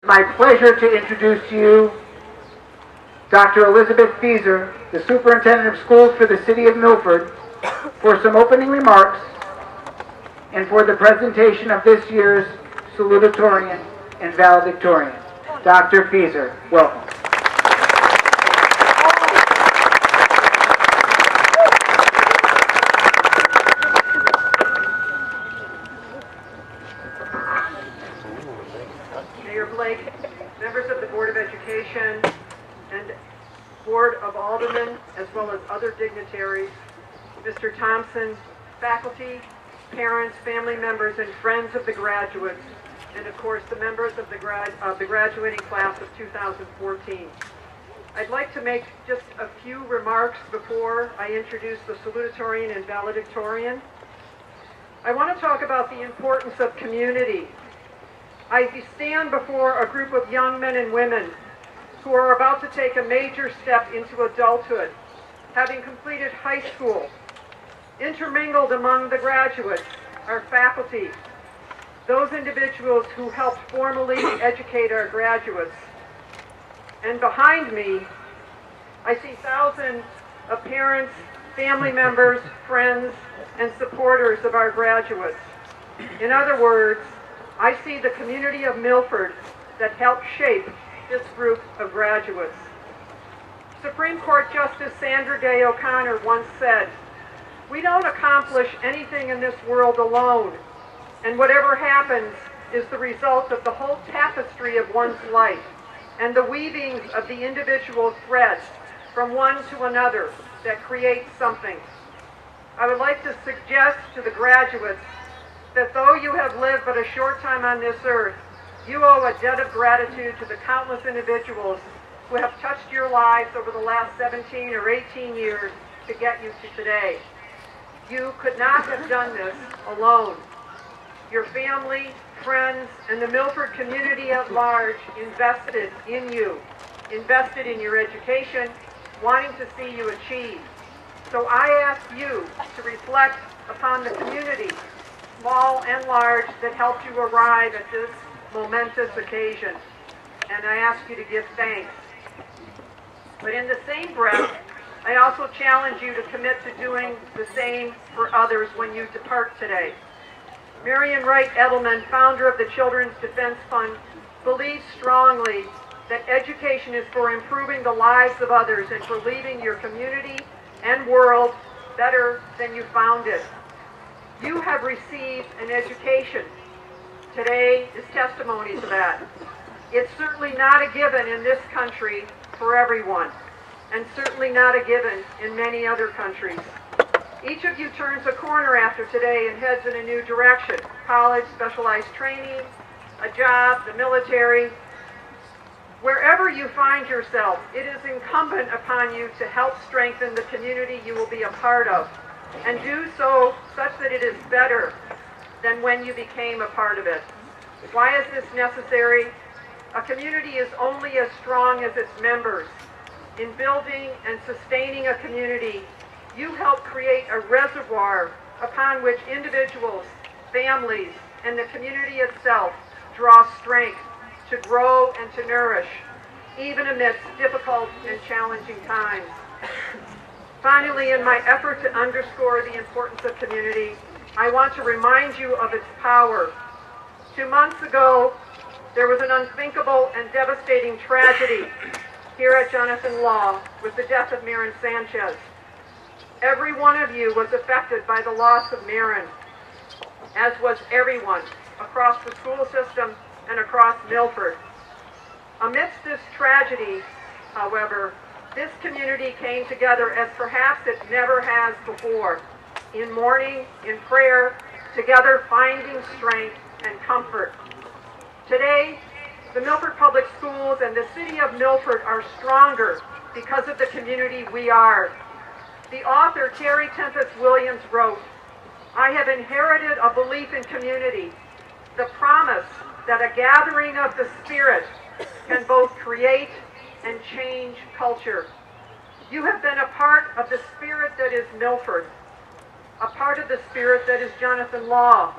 My pleasure to introduce to you Dr. Elizabeth Fieser, the Superintendent of Schools for the City of Milford, for some opening remarks and for the presentation of this year's Salutatorian and Valedictorian. Dr. Fieser, welcome. Mayor Blake, members of the Board of Education, and Board of Aldermen, as well as other dignitaries, Mr. Thompson, faculty, parents, family members, and friends of the graduates, and of course the members of the graduating class of 2014. I'd like to make just a few remarks before I introduce the salutatorian and valedictorian. I want to talk about the importance of community. I stand before a group of young men and women who are about to take a major step into adulthood, having completed high school. Intermingled among the graduates are faculty, those individuals who helped formally educate our graduates. And behind me, I see thousands of parents, family members, friends, and supporters of our graduates. In other words, I see the community of Milford that helped shape this group of graduates. Supreme Court Justice Sandra Day O'Connor once said, "We don't accomplish anything in this world alone, and whatever happens is the result of the whole tapestry of one's life and the weavings of the individual threads from one to another that creates something." I would like to suggest to the graduates that though you have lived but a short time on this earth, you owe a debt of gratitude to the countless individuals who have touched your lives over the last 17 or 18 years to get you to today. You could not have done this alone. Your family, friends, and the Milford community at large invested in you, invested in your education, wanting to see you achieve. So I ask you to reflect upon the community, small and large, that helped you arrive at this momentous occasion. And I ask you to give thanks. But in the same breath, I also challenge you to commit to doing the same for others when you depart today. Marian Wright Edelman, founder of the Children's Defense Fund, believes strongly that education is for improving the lives of others and for leaving your community and world better than you found it. You have received an education. Today is testimony to that. It's certainly not a given in this country for everyone, and certainly not a given in many other countries. Each of you turns a corner after today and heads in a new direction: college, specialized training, a job, the military. Wherever you find yourself, it is incumbent upon you to help strengthen the community you will be a part of, and do so such that it is better than when you became a part of it. Why is this necessary? A community is only as strong as its members. In building and sustaining a community, you help create a reservoir upon which individuals, families, and the community itself draw strength to grow and to nourish, even amidst difficult and challenging times. Finally, in my effort to underscore the importance of community, I want to remind you of its power. 2 months ago, there was an unthinkable and devastating tragedy here at Jonathan Law with the death of Maren Sanchez. Every one of you was affected by the loss of Maren, as was everyone across the school system and across Milford. Amidst this tragedy, however, this community came together as perhaps it never has before, in mourning, in prayer, together finding strength and comfort. Today, the Milford Public Schools and the city of Milford are stronger because of the community we are. The author, Terry Tempest Williams, wrote, "I have inherited a belief in community, the promise that a gathering of the Spirit can both create and change culture. You have been a part of the spirit that is Milford, a part of the spirit that is Jonathan Law,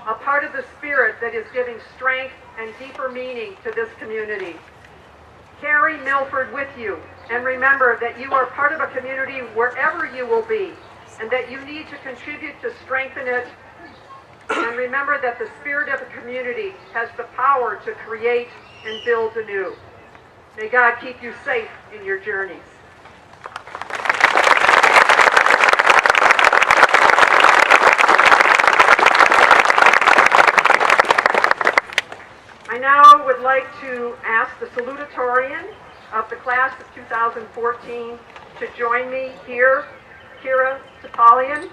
a part of the spirit that is giving strength and deeper meaning to this community. Carry Milford with you, and remember that you are part of a community wherever you will be, and that you need to contribute to strengthen it. And remember that the spirit of the community has the power to create and build anew. May God keep you safe in your journeys. I now would like to ask the salutatorian of the class of 2014 to join me here, Kira Topalian.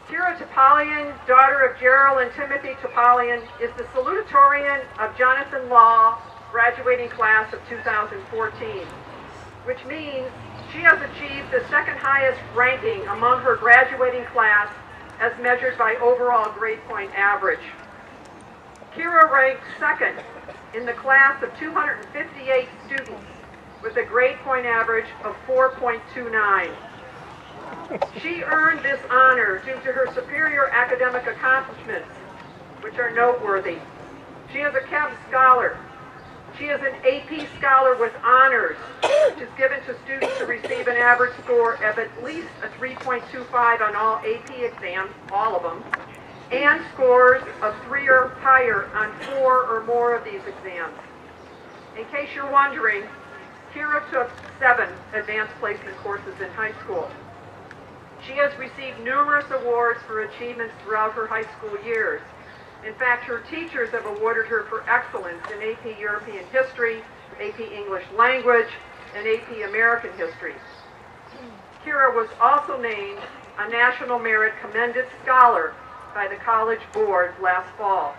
Kira Topalian, daughter of Gerald and Timothy Topalian, is the salutatorian of Jonathan Law graduating class of 2014. Which means she has achieved the second highest ranking among her graduating class as measured by overall grade point average. Kira ranked second in the class of 258 students with a grade point average of 4.29. She earned this honor due to her superior academic accomplishments, which are noteworthy. She is a CAP scholar. She is an AP Scholar with honors, which is given to students who receive an average score of at least a 3.25 on all AP exams, all of them, and scores of 3 or higher on 4 or more of these exams. In case you're wondering, Kira took 7 advanced placement courses in high school. She has received numerous awards for achievements throughout her high school years. In fact, her teachers have awarded her for excellence in AP European History, AP English Language, and AP American History. Kira was also named a National Merit Commended Scholar by the College Board last fall.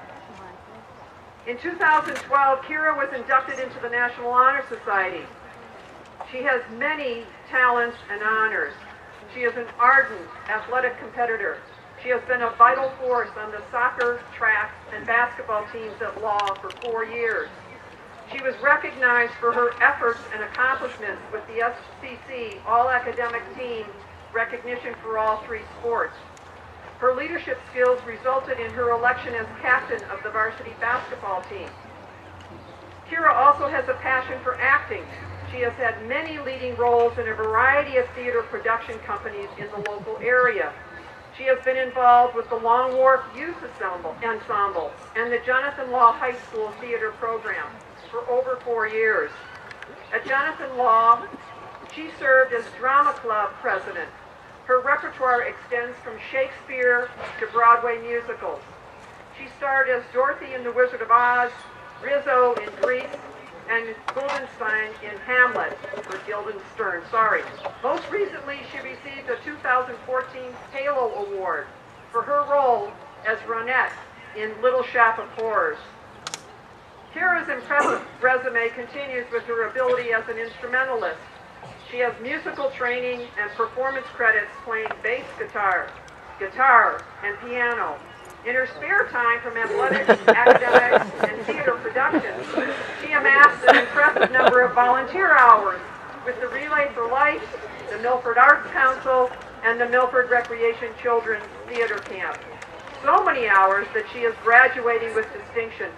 In 2012, Kira was inducted into the National Honor Society. She has many talents and honors. She is an ardent athletic competitor. She has been a vital force on the soccer, track, and basketball teams at Law for 4 years. She was recognized for her efforts and accomplishments with the SCC All-Academic Team recognition for all 3 sports. Her leadership skills resulted in her election as captain of the varsity basketball team. Kira also has a passion for acting. She has had many leading roles in a variety of theater production companies in the local area. She has been involved with the Long Wharf Youth Ensemble and the Jonathan Law High School Theater Program for over 4 years. At Jonathan Law, she served as Drama Club president. Her repertoire extends from Shakespeare to Broadway musicals. She starred as Dorothy in The Wizard of Oz, Rizzo in Grease, and Guldenstein in Hamlet, or Guildenstern, sorry. Most recently, she received a 2014 Halo Award for her role as Ronette in Little Shop of Horrors. Kira's impressive resume continues with her ability as an instrumentalist. She has musical training and performance credits playing bass guitar, and piano. In her spare time from athletics, academics, and theater productions, she amassed an impressive number of volunteer hours with the Relay for Life, the Milford Arts Council, and the Milford Recreation Children's Theater Camp. So many hours that she is graduating with distinction.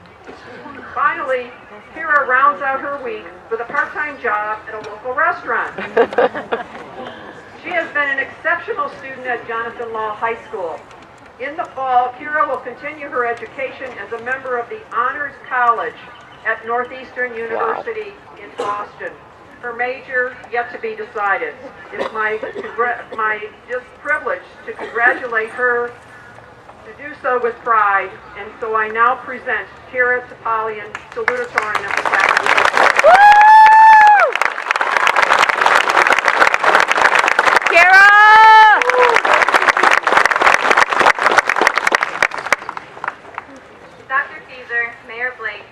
Finally, Kira rounds out her week with a part-time job at a local restaurant. She has been an exceptional student at Jonathan Law High School. In the fall, Kira will continue her education as a member of the Honors College at Northeastern University in Boston. Her major, yet to be decided. It is my just privilege to congratulate her, to do so with pride, and so I now present Kira Topalian, salutatorian of the faculty. Kira! Dr. Feeser, Mayor Blake,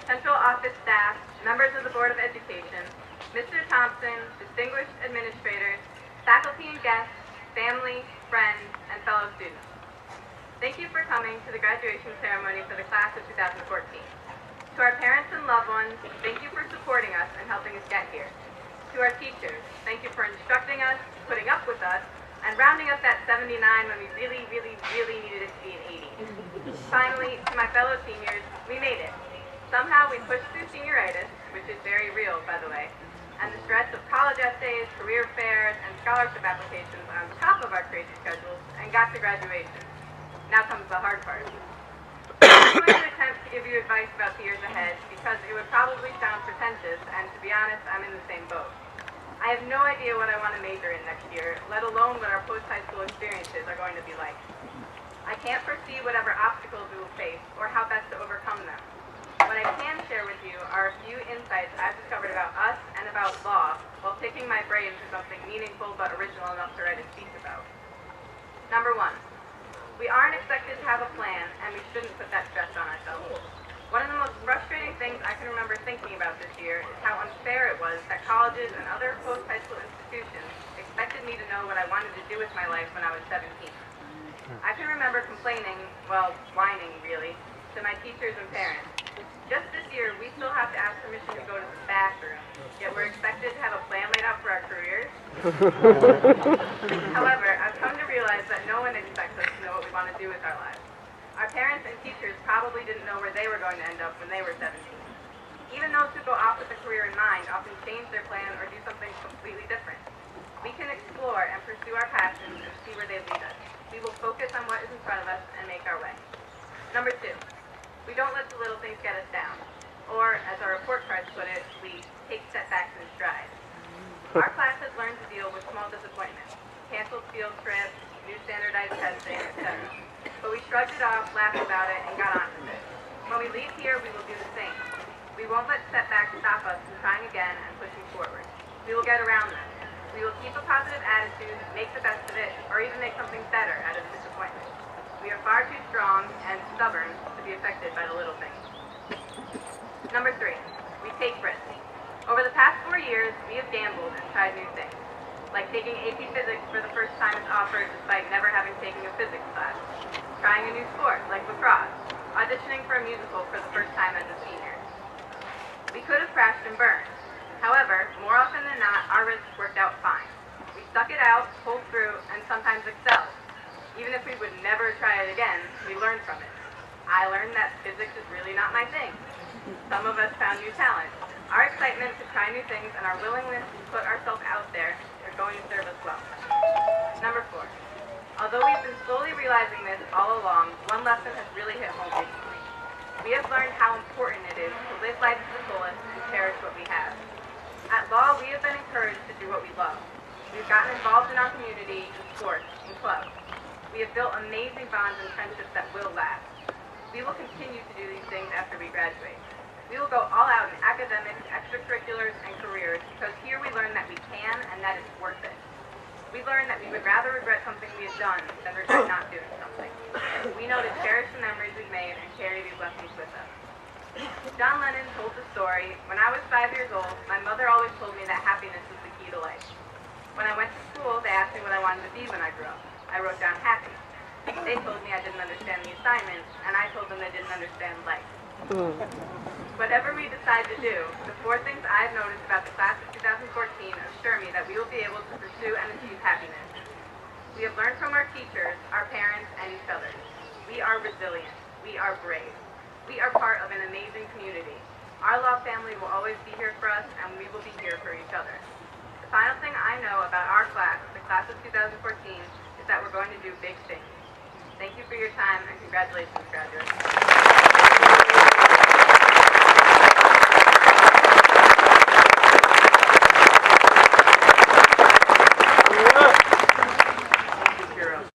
Central Office staff, members of the Board of Education, Mr. Thompson, distinguished administrators, faculty and guests, family, friends, and fellow students. Thank you for coming to the graduation ceremony for the class of 2014. To our parents and loved ones, thank you for supporting us and helping us get here. To our teachers, thank you for instructing us, putting up with us, and rounding up that 79 when we really, really, really needed it to be an 80. Finally, to my fellow seniors, we made it. Somehow we pushed through senioritis, which is very real, by the way, and the stress of college essays, career fairs, and scholarship applications on top of our crazy schedules, and got to graduation. Now comes the hard part. I'm going to attempt to give you advice about the years ahead because it would probably sound pretentious, and to be honest, I'm in the same boat. I have no idea what I want to major in next year, let alone what our post-high school experiences are going to be like. I can't foresee whatever obstacles we will face or how best to overcome them. What I can share with you are a few insights I've discovered about us and about law while picking my brain for something meaningful but original enough to write a speech about. Number one, we aren't expected to have a plan, and we shouldn't put that stress on ourselves. One of the most frustrating things I can remember thinking about this year is how unfair it was that colleges and other post-high school institutions expected me to know what I wanted to do with my life when I was 17. I can remember complaining, well, whining really, to my teachers and parents. Just this year, we still have to ask permission to go to the bathroom, yet we're expected to have a plan laid out for our careers. However, I've come to realize that no one expects us to know what we want to do with our lives. Our parents and teachers probably didn't know where they were going to end up when they were 17. Even those who go off with a career in mind often change their plan or do something completely different. We can explore and pursue our passions and see where they lead us. We will focus on what is in front of us and make our way. Number two, we don't let the little things get us down. Or, as our report cards put it, we take setbacks in stride. Our class has learned to deal with small disappointments, canceled field trips, new standardized testing, etc. But we shrugged it off, laughed about it, and got on with it. When we leave here, we will do the same. We won't let setbacks stop us from trying again and pushing forward. We will get around them. We will keep a positive attitude, make the best of it, or even make something better out of the disappointment. We are far too strong and stubborn to be affected by the little things. Number three, we take risks. Over the past 4 years, we have gambled and tried new things, like taking AP Physics for the first time as offered despite never having taken a physics class, trying a new sport like lacrosse, auditioning for a musical for the first time as a senior. We could have crashed and burned. However, more often than not, our risks worked out fine. We stuck it out, pulled through, and sometimes excelled. Even if we would never try it again, we learned from it. I learned that physics is really not my thing. Some of us found new talent. Our excitement to try new things and our willingness to put ourselves out there are going to serve us well. Number four, although we've been slowly realizing this all along, one lesson has really hit home recently. We have learned how important it is to live life to the fullest and cherish what we have. At law, we have been encouraged to do what we love. We've gotten involved in our community, in sports, and clubs. We have built amazing bonds and friendships that will last. We will continue to do these things after we graduate. We will go all out in academics, extracurriculars, and careers because here we learn that we can and that it's worth it. We learn that we would rather regret something we had done than regret not doing something. We know to cherish the memories we've made and carry these lessons with us. John Lennon told the story, when I was 5 years old, my mother always told me that happiness was the key to life. When I went to school, they asked me what I wanted to be when I grew up. I wrote down happy. They told me I didn't understand the assignment, and I told them they didn't understand life. Whatever we decide to do, the 4 things I've noticed about the class of 2014 assure me that we will be able to pursue and achieve happiness. We have learned from our teachers, our parents, and each other. We are resilient. We are brave. We are part of an amazing community. Our law family will always be here for us, and we will be here for each other. The final thing I know about our class, the class of 2014, is that we're going to do big things. Thank you for your time, and congratulations, graduates.